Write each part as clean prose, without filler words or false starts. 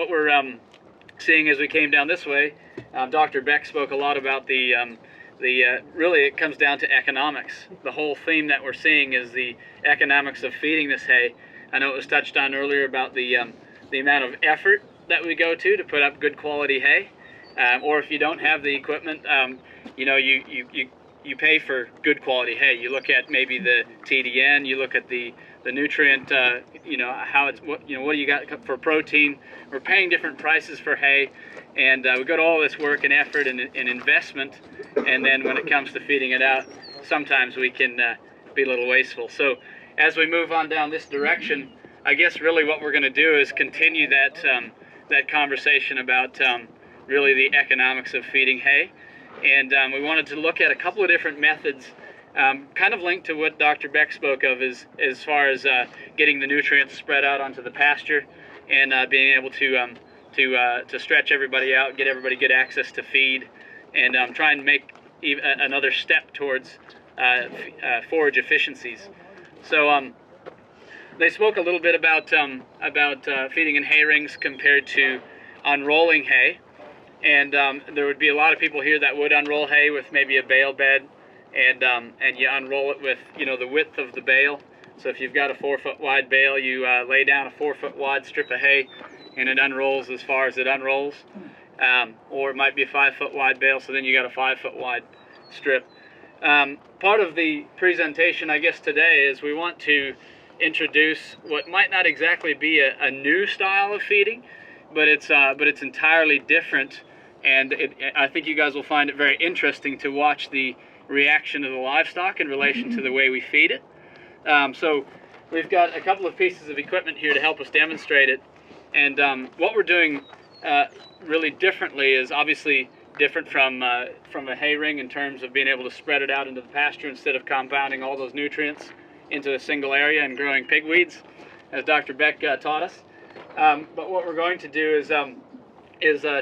what we're seeing as we came down this way, Dr. Beck spoke a lot about really it comes down to economics. The whole theme that we're seeing is the economics of feeding this hay. I know it was touched on earlier about the amount of effort that we go to put up good quality hay, or if you don't have the equipment, you know, you pay for good quality hay. You look at maybe the TDN, you look at the nutrient, you know, how it's, what do you got for protein. We're paying different prices for hay, and we go to all this work and effort and investment, and then when it comes to feeding it out, sometimes we can be a little wasteful. So as we move on down this direction, I guess really what we're going to do is continue that that conversation about really the economics of feeding hay. And we wanted to look at a couple of different methods, kind of linked to what Dr. Beck spoke of as far as getting the nutrients spread out onto the pasture, and being able to stretch everybody out, get everybody good access to feed, and try and make another step towards forage efficiencies. So they spoke a little bit about feeding in hay rings compared to unrolling hay. And there would be a lot of people here that would unroll hay with maybe a bale bed, and you unroll it with, you know, the width of the bale. So if you've got a 4-foot wide bale, you lay down a 4-foot wide strip of hay, and it unrolls as far as it unrolls. Or it might be a 5-foot wide bale, so then you got a 5-foot wide strip. Part of the presentation, I guess, today is we want to introduce what might not exactly be a new style of feeding, but it's entirely different. And I think you guys will find it very interesting to watch the reaction of the livestock in relation to the way we feed it. So we've got a couple of pieces of equipment here to help us demonstrate it. And what we're doing really differently is obviously different from a hay ring in terms of being able to spread it out into the pasture instead of compounding all those nutrients into a single area and growing pigweeds, as Dr. Beck taught us. But what we're going to do is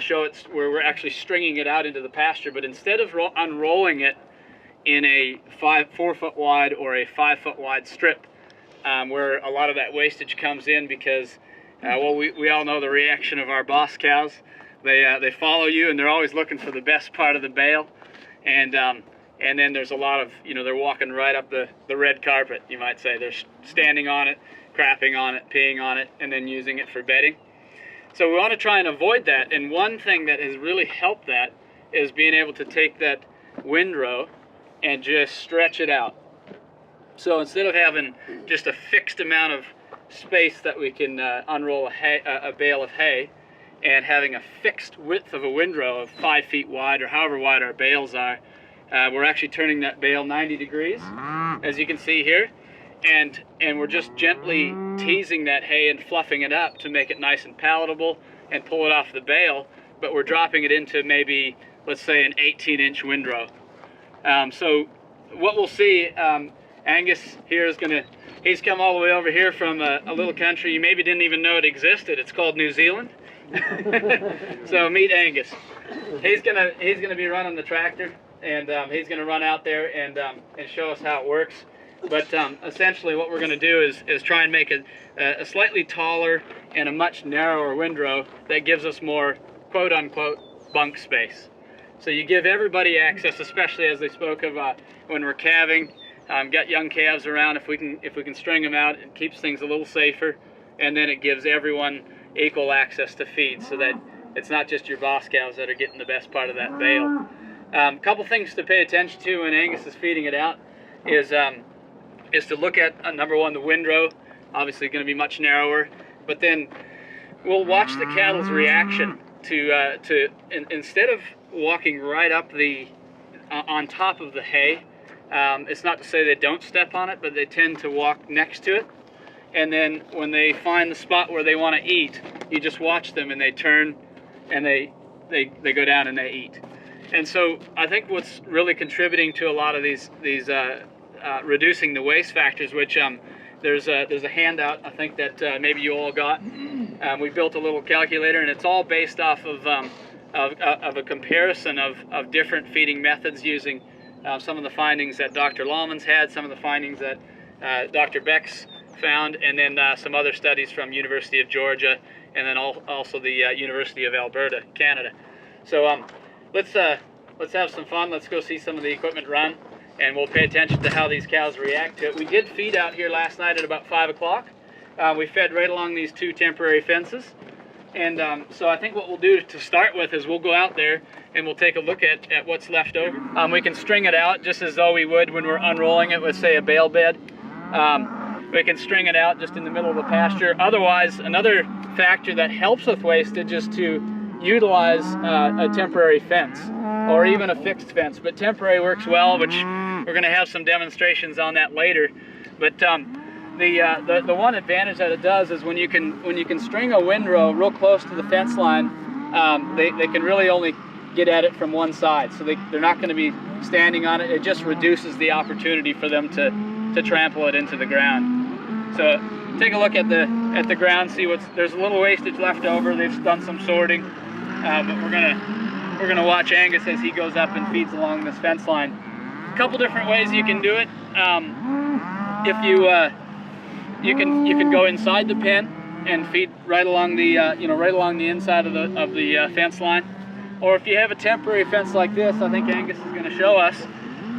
show it where we're actually stringing it out into the pasture, but instead of unrolling it in a 4-foot wide or a 5-foot wide strip, where a lot of that wastage comes in because, well, we all know the reaction of our boss cows. They follow you, and they're always looking for the best part of the bale, and then there's a lot of, you know, they're walking right up the red carpet, you might say. They're standing on it, crapping on it, peeing on it, and then using it for bedding. So we want to try and avoid that, and one thing that has really helped that is being able to take that windrow and just stretch it out. So instead of having just a fixed amount of space that we can unroll a bale of hay, and having a fixed width of a windrow of 5 feet wide or however wide our bales are, we're actually turning that bale 90 degrees, as you can see here. And we're just gently teasing that hay and fluffing it up to make it nice and palatable and pull it off the bale, but we're dropping it into maybe, let's say, an 18-inch windrow. So what we'll see, Angus here is he's come all the way over here from a little country you maybe didn't even know it existed. It's called New Zealand. So meet Angus. He's gonna be running the tractor, and he's gonna run out there and show us how it works. But essentially what we're going to do is try and make a slightly taller and a much narrower windrow that gives us more quote-unquote bunk space. So you give everybody access, especially as they spoke of when we're calving. Got young calves around, if we can string them out, it keeps things a little safer, and then it gives everyone equal access to feed, so that it's not just your boss cows that are getting the best part of that bale. A couple things to pay attention to when Angus is feeding it out is to look at, number one, the windrow, obviously going to be much narrower, but then we'll watch the cattle's reaction to instead of walking right up on top of the hay. It's not to say they don't step on it, but they tend to walk next to it, and then when they find the spot where they want to eat, you just watch them, and they turn and they go down and they eat. And so I think what's really contributing to a lot of these reducing the waste factors, which there's a handout I think that maybe you all got. We built a little calculator, and it's all based off of a comparison of different feeding methods using some of the findings that Dr. Lallman's had, some of the findings that Dr. Beck's found, and then some other studies from University of Georgia, and then also the University of Alberta, Canada. So let's have some fun. Let's go see some of the equipment run, and we'll pay attention to how these cows react to it. We did feed out here last night at about 5 o'clock. We fed right along these 2 temporary fences. And so I think what we'll do to start with is we'll go out there and we'll take a look at what's left over. We can string it out just as though we would when we're unrolling it with, say, a bale bed. We can string it out just in the middle of the pasture. Otherwise, another factor that helps with wastage is to utilize a temporary fence or even a fixed fence. But temporary works well, which we're going to have some demonstrations on that later. But the one advantage that it does is when you can string a windrow real close to the fence line, they can really only get at it from one side, so they're not going to be standing on it. It just reduces the opportunity for them to trample it into the ground. So take a look at the ground, see there's a little wastage left over. They've done some sorting, but we're gonna watch Angus as he goes up and feeds along this fence line. A couple different ways you can do it. If you can go inside the pen and feed right along the right along the inside of the fence line, or if you have a temporary fence like this, I think Angus is going to show us.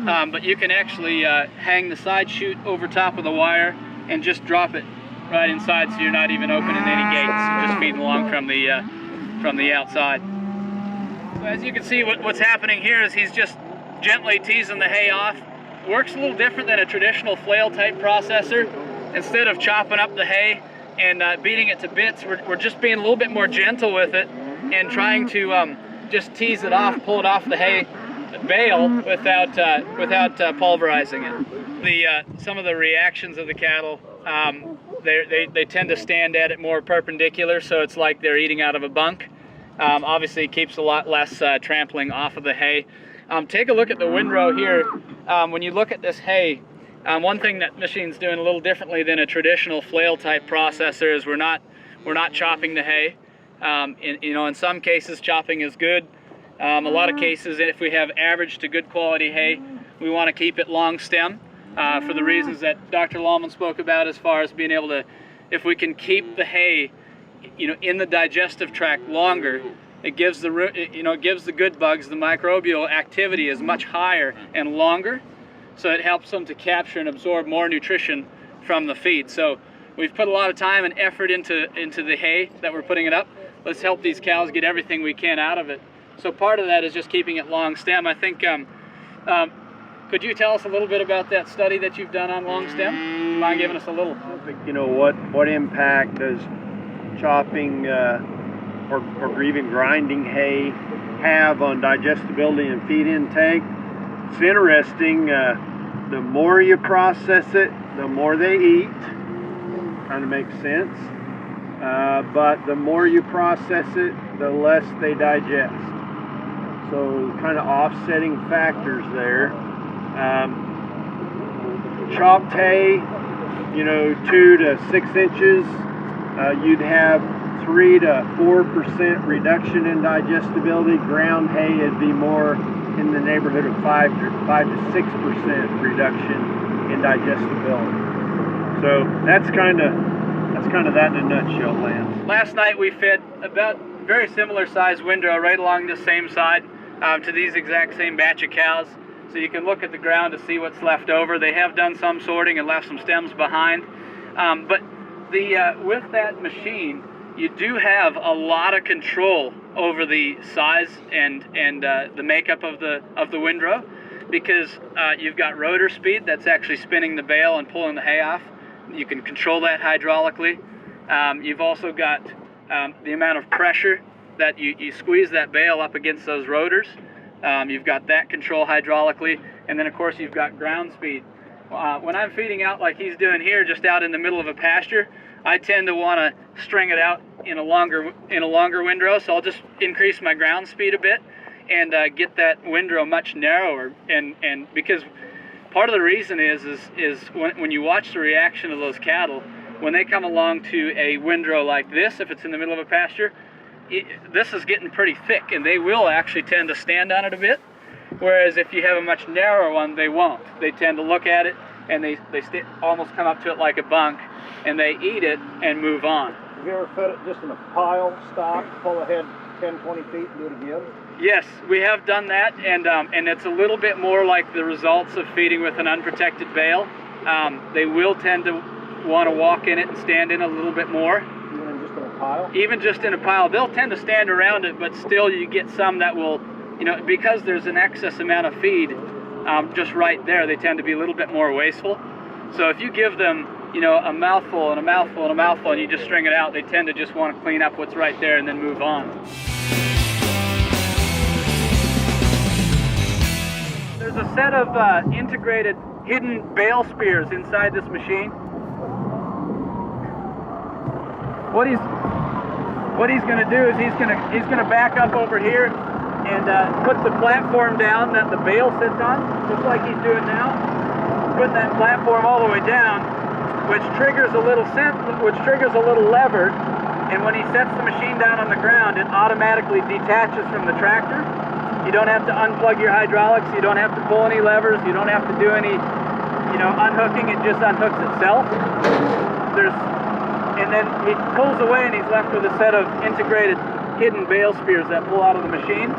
But you can actually hang the side chute over top of the wire and just drop it right inside, so you're not even opening any gates. You're just feeding along from the outside. So as you can see, what's happening here is he's just gently teasing the hay off. Works a little different than a traditional flail type processor. Instead of chopping up the hay and beating it to bits, we're just being a little bit more gentle with it and trying to just tease it off, pull it off the hay bale without pulverizing it. Some of the reactions of the cattle, they tend to stand at it more perpendicular, so it's like they're eating out of a bunk. Obviously it keeps a lot less trampling off of the hay. Take a look at the windrow here. When you look at this hay, one thing that machine's doing a little differently than a traditional flail type processor is we're not chopping the hay. In some cases chopping is good. A lot of cases, if we have average to good quality hay, we want to keep it long stem for the reasons that Dr. Lallman spoke about, as far as being able to, if we can keep the hay in the digestive tract longer, it gives the good bugs, the microbial activity is much higher and longer. So it helps them to capture and absorb more nutrition from the feed. So we've put a lot of time and effort into the hay that we're putting it up. Let's help these cows get everything we can out of it. So part of that is just keeping it long stem. I think, could you tell us a little bit about that study that you've done on long stem? Do you mind giving us a little? What impact does chopping or even grinding hay have on digestibility and feed intake? It's interesting, the more you process it, the more they eat. Kind of makes sense. But the more you process it, the less they digest. So kind of offsetting factors there. Chopped hay, 2 to 6 inches, you'd have 3 to 4% reduction in digestibility. Ground hay would be more in the neighborhood of 5 to 6% reduction in digestibility. So that's kind of that in a nutshell, Lance. Last night we fed about very similar size windrow right along the same side to these exact same batch of cows. So you can look at the ground to see what's left over. They have done some sorting and left some stems behind. But with that machine, you do have a lot of control over the size and the makeup of the windrow, because you've got rotor speed that's actually spinning the bale and pulling the hay off. You can control that hydraulically. You've also got the amount of pressure that you squeeze that bale up against those rotors. You've got that control hydraulically, and then of course you've got ground speed. When I'm feeding out like he's doing here, just out in the middle of a pasture, I tend to want to string it out in a longer windrow, so I'll just increase my ground speed a bit and get that windrow much narrower. And because part of the reason is when you watch the reaction of those cattle, when they come along to a windrow like this, if it's in the middle of a pasture, this is getting pretty thick, and they will actually tend to stand on it a bit. Whereas if you have a much narrower one, they won't. They tend to look at it and they almost come up to it like a bunk, and they eat it and move on. Have you ever fed it just in a pile, stop, pull ahead 10, 20 feet and do it again? Yes, we have done that, and it's a little bit more like the results of feeding with an unprotected bale. They will tend to want to walk in it and stand in a little bit more. Even just in a pile? Even just in a pile. They'll tend to stand around it, but still you get some that will, because there's an excess amount of feed just right there, they tend to be a little bit more wasteful. So if you give them, a mouthful and a mouthful and a mouthful, and you just string it out, they tend to just want to clean up what's right there and then move on. There's a set of integrated hidden bale spears inside this machine. What he's going to do is he's going to back up over here and put the platform down that the bale sits on, just like he's doing now. Put that platform all the way down, which triggers a little lever, and when he sets the machine down on the ground, it automatically detaches from the tractor. You don't have to unplug your hydraulics, you don't have to pull any levers, you don't have to do any, unhooking, it just unhooks itself. And then he pulls away and he's left with a set of integrated hidden bale spears that pull out of the machine,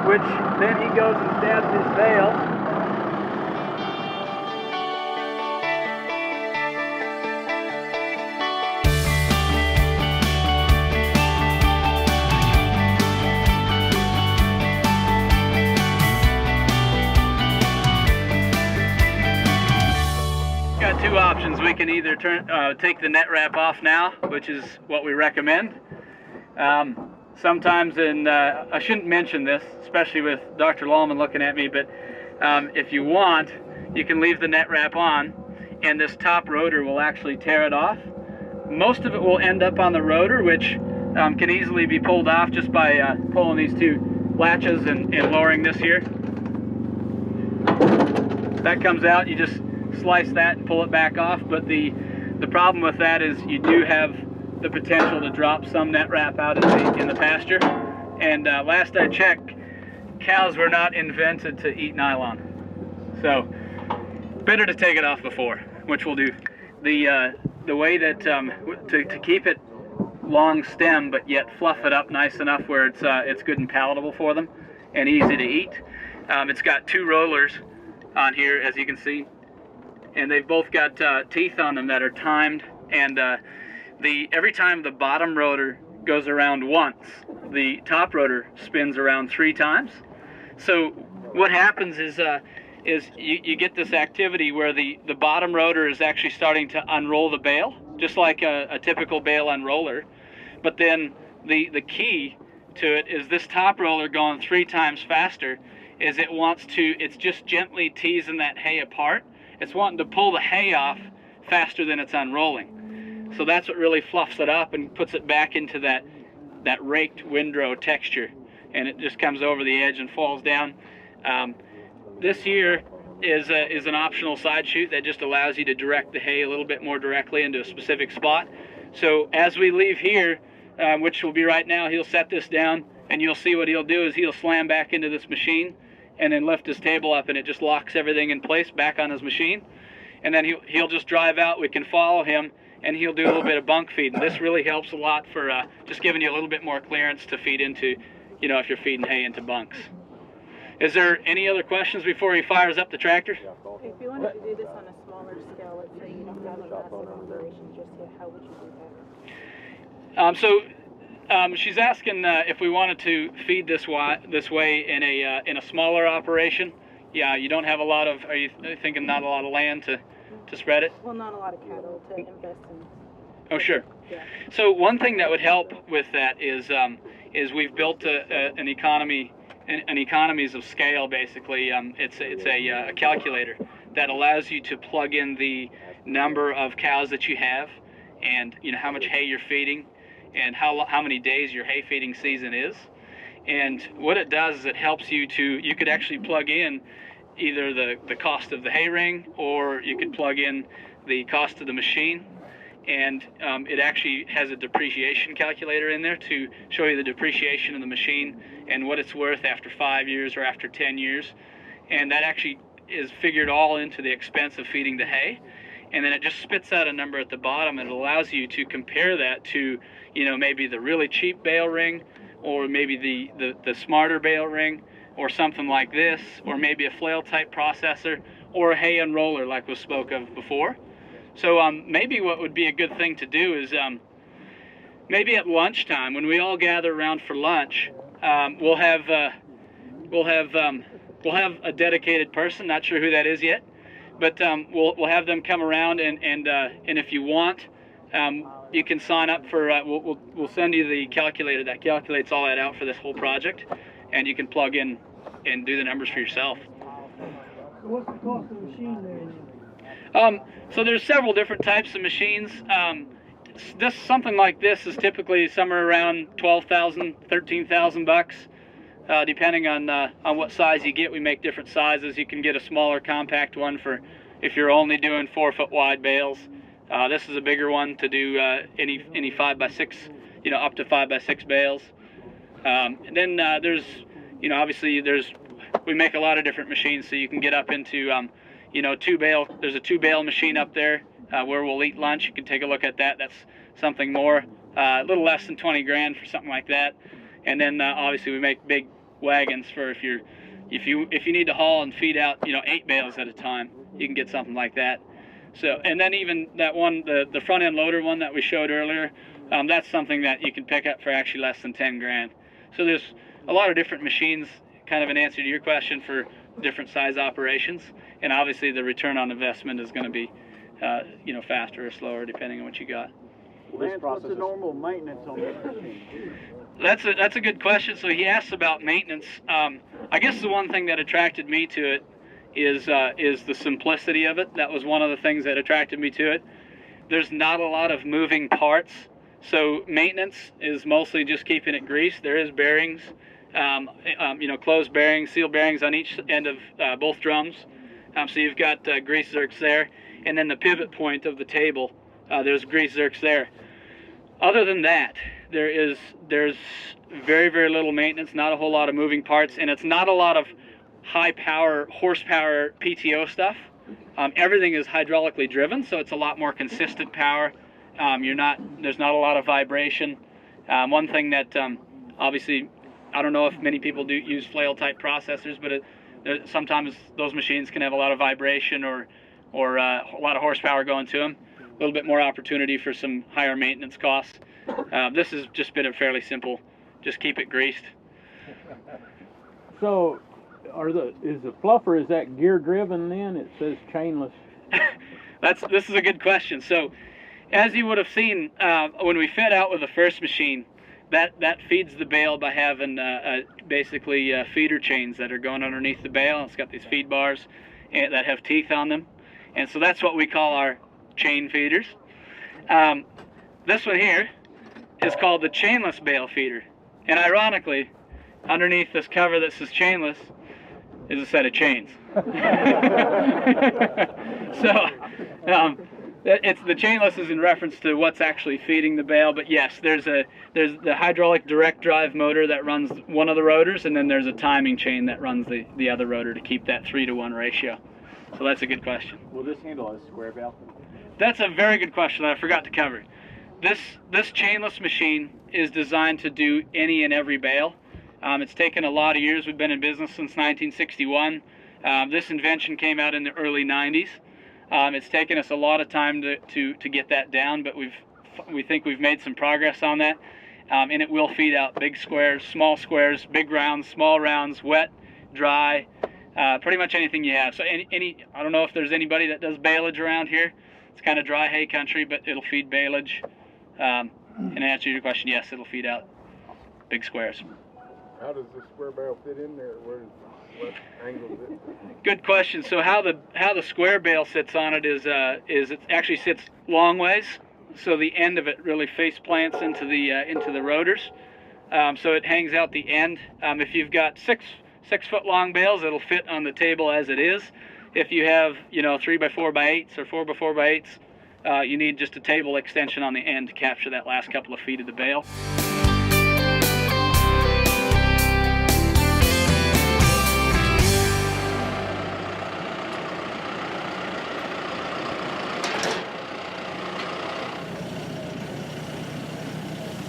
which then he goes and stabs his bale. Got two options. We can either take the net wrap off now, which is what we recommend. Sometimes, I shouldn't mention this, especially with Dr. Lallman looking at me, but if you want, you can leave the net wrap on, and this top rotor will actually tear it off. Most of it will end up on the rotor, which can easily be pulled off just by pulling these two latches and lowering this here. That comes out, you just slice that and pull it back off, but the problem with that is you do have the potential to drop some net wrap out in the pasture. And last I checked, cows were not invented to eat nylon, so better to take it off before, which we'll do. The way that to keep it long stem but yet fluff it up nice enough where it's good and palatable for them and easy to eat. It's got two rollers on here, as you can see, and they've both got teeth on them that are timed, and every time the bottom rotor goes around once, the top rotor spins around 3 times. So what happens is you get this activity where the bottom rotor is actually starting to unroll the bale, just like a typical bale unroller. But then the key to it is this top roller going 3 times faster is it's just gently teasing that hay apart. It's wanting to pull the hay off faster than it's unrolling. So that's what really fluffs it up and puts it back into that raked windrow texture, and it just comes over the edge and falls down. This here is an optional side chute that just allows you to direct the hay a little bit more directly into a specific spot. So as we leave here, which will be right now, he'll set this down, and you'll see what he'll do is he'll slam back into this machine and then lift his table up, and it just locks everything in place back on his machine. And then he'll just drive out. We can follow him, and he'll do a little bit of bunk feed. And this really helps a lot for just giving you a little bit more clearance to feed into, if you're feeding hay into bunks. Is there any other questions before he fires up the tractor? If you wanted to do this on a smaller scale, let's say you don't have a massive operation just yet, how would you do that? She's asking if we wanted to feed this way in a smaller operation. Yeah, you don't have a lot of. Are you thinking not a lot of land to spread it? Well, not a lot of cattle to invest in. Oh, sure. Yeah. So one thing that would help with that is we've built an economies of scale. Basically, it's a calculator that allows you to plug in the number of cows that you have, and how much hay you're feeding, and how many days your hay feeding season is. And what it does is it helps you could actually plug in either the cost of the hay ring, or you could plug in the cost of the machine. And it actually has a depreciation calculator in there to show you the depreciation of the machine and what it's worth after 5 years or after 10 years. And that actually is figured all into the expense of feeding the hay, and then it just spits out a number at the bottom, and it allows you to compare that to, you know, maybe the really cheap bale ring, or maybe the smarter bale ring, or something like this, or maybe a flail type processor, or a hay unroller like was spoke of before. So maybe what would be a good thing to do is maybe at lunchtime, when we all gather around for lunch, we'll have a dedicated person. Not sure who that is yet, but we'll have them come around, and if you want, you can sign up for. We'll send you the calculator that calculates all that out for this whole project, and you can plug in and do the numbers for yourself. So what's the cost of the machine there? So there's several different types of machines. Something like this is typically somewhere around $12,000, $13,000, depending on what size you get. We make different sizes. You can get a smaller, compact one for if you're only doing 4-foot wide bales. This is a bigger one to do any 5x6, you know, up to 5x6 bales. And then there's, you know, obviously we make a lot of different machines, so you can get up into, you know, there's a 2-bale machine up there where we'll eat lunch. You can take a look at that. That's something more, a little less than 20 grand for something like that. And then obviously we make big wagons for if you need to haul and feed out, you know, 8 bales at a time, you can get something like that. So, and then even that one, the front end loader one that we showed earlier, that's something that you can pick up for actually less than 10 grand. So there's a lot of different machines, kind of an answer to your question, for different size operations. And obviously the return on investment is going to be, you know, faster or slower depending on what you got. Lance, what's the normal maintenance on this machine? That's a good question. So he asked about maintenance. I guess the one thing that attracted me to it is the simplicity of it. That was one of the things that attracted me to it. There's not a lot of moving parts, so maintenance is mostly just keeping it greased. There is bearings, you know, closed bearings, seal bearings on each end of both drums. So you've got grease zerks there, and then the pivot point of the table, there's grease zerks there. Other than that, there's very, very little maintenance, not a whole lot of moving parts, and it's not a lot of high power, horsepower PTO stuff. Everything is hydraulically driven, so it's a lot more consistent power. There's not a lot of vibration. One thing that obviously, I don't know if many people do use flail type processors, but sometimes those machines can have a lot of vibration or a lot of horsepower going to them. A little bit more opportunity for some higher maintenance costs. This has just been a fairly simple, just keep it greased. So, is the fluffer, is that gear driven then? It says chainless. This is a good question. So, as you would have seen when we fed out with the first machine, that feeds the bale by having basically feeder chains that are going underneath the bale. It's got these feed bars that have teeth on them, and so that's what we call our chain feeders. This one here is called the chainless bale feeder, and ironically, underneath this cover that says chainless is a set of chains. So it's the chainless is in reference to what's actually feeding the bale, but yes, there's the hydraulic direct drive motor that runs one of the rotors, and then there's a timing chain that runs the other rotor to keep that 3-to-1 ratio. So that's a good question. Will this handle a square bale? That's a very good question that I forgot to cover. This chainless machine is designed to do any and every bale. It's taken a lot of years. We've been in business since 1961. This invention came out in the early 90s. It's taken us a lot of time to get that down, but we think we've made some progress on that. And it will feed out big squares, big rounds, small rounds, wet, dry, pretty much anything you have. So I don't know if there's anybody that does baleage around here. It's kind of dry hay country, but it'll feed baleage. And to answer your question, yes, it'll feed out big squares. How does the square bale fit in there? What angle is it? Good question. So how the square bale sits on it is it actually sits long ways, so the end of it really face plants into the rotors. So it hangs out the end. If you've got six foot long bales, it'll fit on the table as it is. If you have 3x4x8s or 4x4x8s, you need just a table extension on the end to capture that last couple of feet of the bale.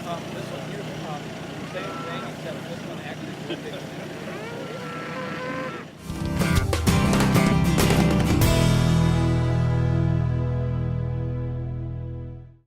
This one here, same thing, except this one actually